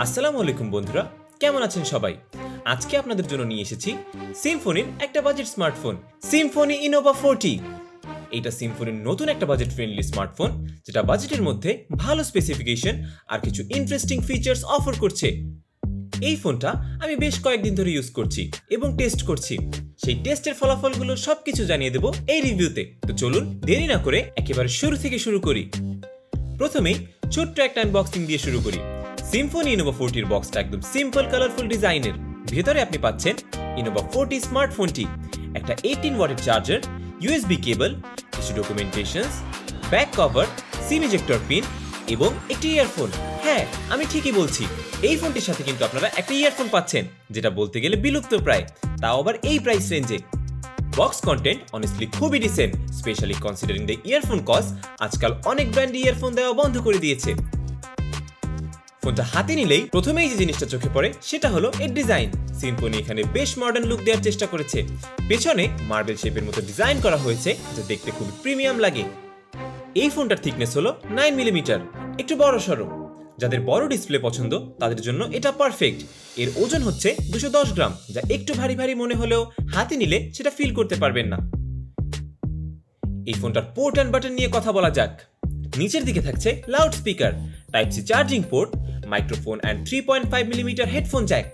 আসসালামু আলাইকুম বন্ধুরা, কেমন আছেন সবাই? আজকে আপনাদের জন্য নিয়ে এসেছি সিম্ফনির একটা বাজেট স্মার্টফোন সিম্ফনি ইনোভা 40। এটা সিম্ফনির নতুন একটা বাজেট ফ্রেন্ডলি স্মার্টফোন, যেটা বাজেটের মধ্যে ভালো স্পেসিফিকেশন আর কিছু ইন্টারেস্টিং ফিচার্স অফার করছে। এই ফোনটা আমি বেশ কয়েকদিন ধরে ইউজ করছি এবং টেস্ট করছি। সেই টেস্টের ফলাফলগুলো সবকিছু জানিয়ে দেব এই রিভিউতে। তো চলুন দেরি না করে একেবারে শুরু থেকে শুরু করি। প্রথমেই ছোট্ট একটা আনবক্সিং দিয়ে শুরু করি। সিম্ফনি ইনোভা 40 এর বক্সটা একদম সিম্পল কালারফুল ডিজাইনের। ভেতরে আপনি পাচ্ছেন ইনোভা 40 স্মার্টফোনটি, একটা 18 ওয়াটের চার্জার, ইউএসবি কেবল, কিছু ডকুমেন্টেশনস, ব্যাক কভার, সিম ইজেক্টর পিন এবং একটি ইয়ারফোন। হ্যাঁ, আমি ঠিকই বলছি, এই ফোনটির সাথে কিন্তু আপনারা একটা ইয়ারফোন পাচ্ছেন, যেটা বলতে গেলে বিলুপ্ত প্রায়, তাও আবার এই প্রাইস রেঞ্জে। বক্স কন্টেন্ট অনেস্টলি খুবই decent, specially considering the earphone cost. আজকাল অনেক ব্র্যান্ড ইয়ারফোন দেওয়া বন্ধ করে দিয়েছে। ফোনটা হাতে নিলেই প্রথমেই যে জিনিসটা চোখে পড়ে সেটা হলো এর ডিজাইন। সিম্ফনি এখানে বেশ মডার্ন লুক দেওয়ার চেষ্টা করেছে। পেছনে মার্বেল শেপের মতো ডিজাইন করা হয়েছে, যা দেখতে খুব প্রিমিয়াম লাগে। এই ফোনটার থিকনেস হলো 9 মিলিমিটার, একটু বড় সড়ো। যাদের বড় ডিসপ্লে পছন্দ তাদের জন্য এটা পারফেক্ট। এর ওজন হচ্ছে 210 গ্রাম, যা একটু ভারী ভারী মনে হলেও হাতে নিলে সেটা ফিল করতে পারবেন না। এই ফোনটার পোর্ট অ্যান্ড বাটন নিয়ে কথা বলা যাক। নিচের দিকে থাকছে loud speaker, type C charging port, microphone and 3.5 millimetre headphone jack.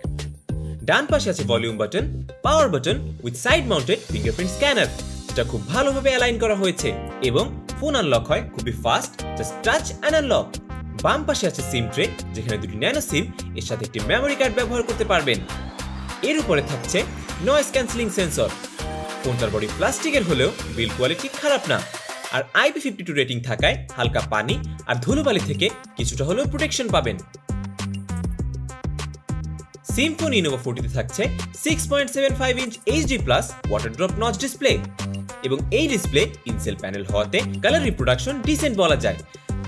ডান পাশে আছে volume button, power button with side mounted fingerprint scanner, যেটা খুব ভালোভাবে অ্যালাইন করা হয়েছে এবং ফোন আনলক হয় খুবই fast, just touch and unlock. বাম পাশে আছে সিম ট্রে, যেখানে দুটি ন্যানো সিম এর সাথে একটি মেমোরি কার্ড ব্যবহার করতে পারবেন। এর উপরে থাকছে নয়েজ ক্যান্সেলিং সেন্সর। ফোনটার বডি প্লাস্টিকের হলেও বিল্ড কোয়ালিটি খারাপ না, আর IP52 রেটিং থাকায় হালকা পানি আর ধুলোবালি থেকে কিছুটা হলেও প্রোটেকশন পাবেন। সিম্ফনি ইনোভা 40 তে থাকছে 6.75 inch HD+ water drop notch display, এবং এই ডিসপ্লে ইনসেল প্যানেল হওয়াতে কালার রিপ্রোডাকশন ডিসেন্ট বলা যায়।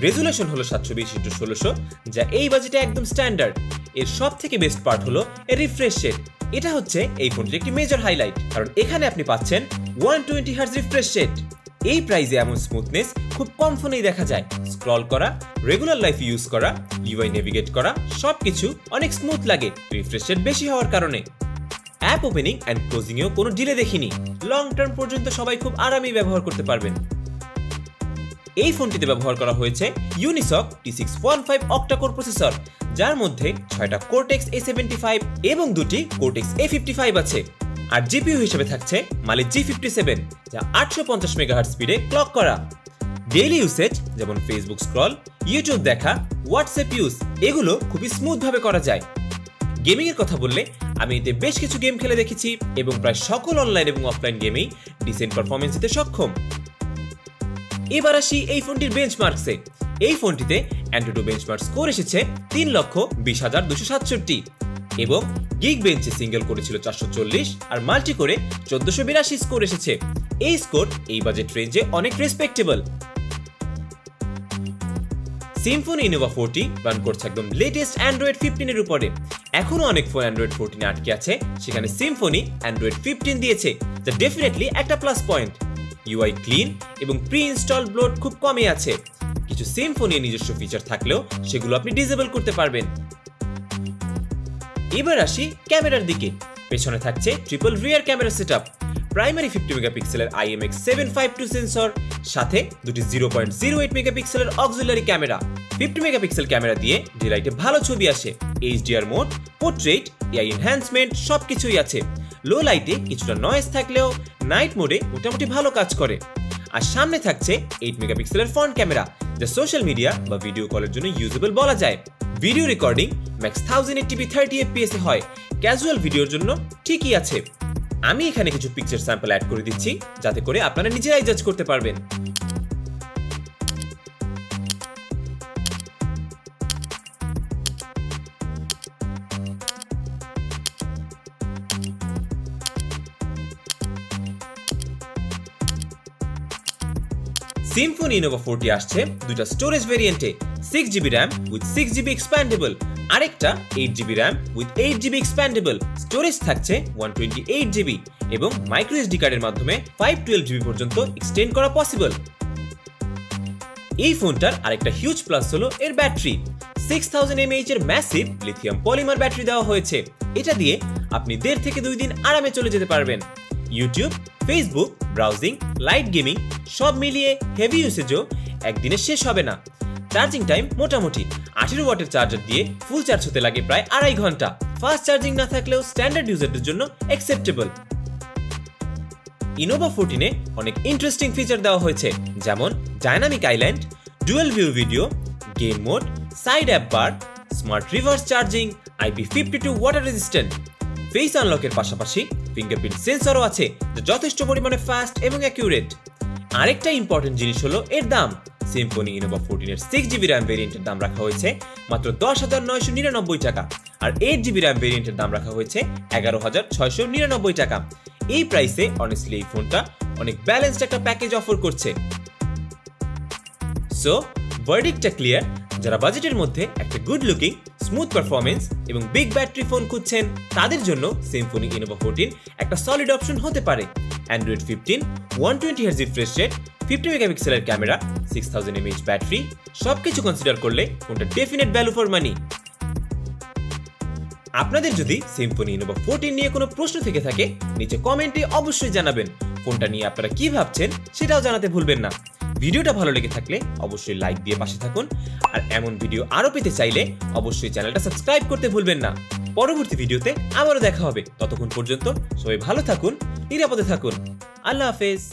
রেজুলেশন হলো 720x1600, যা এই বাজেটে একদম স্ট্যান্ডার্ড। এর সব থেকে বেস্ট পার্ট হলো এর রিফ্রেশ রেট। এটা হচ্ছে এই ফোনটির একটি মেজর হাইলাইট, কারণ এখানে আপনি পাচ্ছেন 120 Hz রিফ্রেশ রেট। এই প্রাইসে এমন স্মুথনেস খুব কম ফোনেই দেখা যায়। স্ক্রল করা, রেগুলার লাইফ ইউজ করা, UI নেভিগেট করা সবকিছু অনেক স্মুথ লাগে রিফ্রেশ রেট বেশি হওয়ার কারণে। অ্যাপ ওপেনিং অ্যান্ড ক্লোজিং এও কোনো ডিলে দেখিনি। লং টার্ম পর্যন্ত সবাই খুব আরামেই ব্যবহার করতে পারবেন। এই ফোনটিতে ব্যবহার করা হয়েছে ইউনিসক T615 অক্টা-কোর প্রসেসর, যার মধ্যে 6টা Cortex A75 এবং 2টি Cortex A55 আছে। আর জিপিইউ হিসেবে থাকছে Mali G57, যা 850 মেগাহার্টজ স্পিডে ক্লক করা। ডেইলি ইউসেজ যেমন ফেসবুক স্ক্রল, ইউটিউব দেখা, হোয়াটসঅ্যাপ ইউজ, এগুলো খুবই স্মুথ ভাবে করা যায়। গেমিং এর কথা বললে আমি এতে বেশ কিছু গেম খেলে দেখেছি এবং প্রায় সকল অনলাইন এবং অফলাইন গেমেই ডিসেন্ট পারফরমেন্স দিতে সক্ষম। এবার আসি এই ফোনটির বেঞ্চমার্কসে। এই ফোনটিতে অ্যান্ড্রয়েড বেঞ্চমার্ক স্কোর এসেছে 3,20,267 এবং গিগ বেঞ্চে সিঙ্গেল করেছিল 440 আর মাল্টি করে 1482 স্কোর এসেছে। এই স্কোর এই বাজেট রেঞ্জে অনেক রেসপেক্টেবল। সিম্ফনি ইনোভা 40 রান করছে একদম লেটেস্ট অ্যান্ড্রয়েড 15 এর উপরে। এখনো অনেক ফোন অ্যান্ড্রয়েড 14 আটকে আছে, সেখানে সিম্ফনি অ্যান্ড্রয়েড 15 দিয়েছে, যা ডেফিনেটলি একটা প্লাস পয়েন্ট। UI ক্লিন এবং প্রি ইনস্টলড ব্লোড খুব কমই আছে। কিছু সিম্ফনির নিজস্ব ফিচার থাকলেও সেগুলো আপনি ডিসেবল করতে পারবেন। এবার আসি ক্যামেরার দিকে। পেছনে থাকছে triple rear camera setup, primary 50 মেগাপিক্সেলের IMX752 সেন্সর, সাথে দুটি 0.08 মেগাপিক্সেলের অক্সিলারি ক্যামেরা। 50 মেগাপিক্সেল ক্যামেরা দিয়ে ডেলাইটে ভালো ছবি আসে। HDR mode, portrait, AI enhancement সবকিছুই আছে। লো লাইটে কিছুটা নয়েজ থাকলেও নাইট মোডে মোটামুটি ভালো কাজ করে। আর সামনে থাকছে 8 মেগাপিক্সেলের ফ্রন্ট ক্যামেরা, যা সোশ্যাল মিডিয়া বা ভিডিও কলের জন্য ইউজেবল বলা যায়। Video recording max 1080p 30 fps এ হয়, ক্যাজুয়াল ভিডিওর জন্য ঠিকই আছে। আমি এখানে কিছু পিকচার স্যাম্পল অ্যাড করে দিচ্ছি, যাতে করে আপনারা নিজেরাই জাজ করতে পারবেন। সিম্ফনি ইনোভা 40 আসছে দুইটা স্টোরেজ ভেরিয়েন্টে, 6GB RAM with 6GB expandable, আরেকটা 8GB RAM with 8GB expandable. Storage থাকছে 128GB এবং মাইক্রো SD কার্ডের মাধ্যমে 512GB পর্যন্ত এক্সটেন্ড করা পসিবল। এই ফোনটার আরেকটা হিউজ প্লাস হলো এর ব্যাটারি। 6000 mAh এর ম্যাসিভ লিথিয়াম পলিমার ব্যাটারি দেওয়া হয়েছে। এটা দিয়ে আপনি 1.5 থেকে 2 দিন আরামে চলে যেতে পারবেন। YouTube, Facebook, browsing, light gaming সব মিলিয়ে হেভি ইউসেজও একদিনে শেষ হবে না। চার্জিং টাইম মোটামুটি 18 ওয়াটের চার্জার দিয়ে ফুল চার্জ হতে লাগে প্রায় 2.5 ঘন্টা। ফাস্ট চার্জিং না থাকলেও স্ট্যান্ডার্ড ইউজারদের জন্য অ্যাকসেপ্টেবল। ইনোভা 14 এ অনেক ইন্টারেস্টিং ফিচার দেওয়া হয়েছে, যেমন dynamic island, dual view video, game mode, side app bar, smart reverse charging, IP52 water resistant. Face আনলকের পাশাপাশি ফিঙ্গারপ্রিন্ট সেন্সরও আছে, যা যথেষ্ট পরিমাণে ফাস্ট এবং অ্যাকিউরেট। আরেকটা ইম্পর্টেন্ট জিনিস হলো এর দাম। সিম্ফনি ইনোভা 14 এর 6GB RAM ভেরিয়েন্টের দাম রাখা হয়েছে মাত্র 10,999 টাকা, আর 8GB RAM ভেরিয়েন্টের দাম রাখা হয়েছে 11,699 টাকা। এই প্রাইসে অনেস্টলি এই ফোনটা অনেক ব্যালেন্সড একটা প্যাকেজ অফার করছে। সো ভার্ডিক্টটা ক্লিয়ার, যারা বাজেটের মধ্যে একটা গুড লুকিং, স্মুথ পারফরমেন্স এবং বিগ ব্যাটারি ফোন খুঁজছেন তাদের জন্য সিম্ফনি ইনোভা 14 একটা সলিড অপশন হতে পারে। অ্যান্ড্রয়েড 15, 120Hz রিফ্রেশ রেট, 50 মেগাপিক্সেলের ক্যামেরা, 6000 mAh ব্যাটারি সবকিছু কনসিডার করলে ফোনটা ডেফিনেট ভ্যালু ফর মানি। আপনাদের যদি সিম্ফনি ইনোভা 14 নিয়ে কোনো প্রশ্ন থেকে থাকে নিচে কমেন্টে অবশ্যই জানাবেন। ফোনটা নিয়ে আপনারা কি ভাবছেন সেটাও জানাতে ভুলবেন না। ভিডিওটা ভালো লেগে থাকলে অবশ্যই লাইক দিয়ে পাশে থাকুন, আর এমন ভিডিও আরো পেতে চাইলে অবশ্যই চ্যানেলটা সাবস্ক্রাইব করতে ভুলবেন না। পরবর্তী ভিডিওতে আবারও দেখা হবে, ততক্ষণ পর্যন্ত সবাই ভালো থাকুন, নিরাপদে থাকুন। আল্লাহ হাফেজ।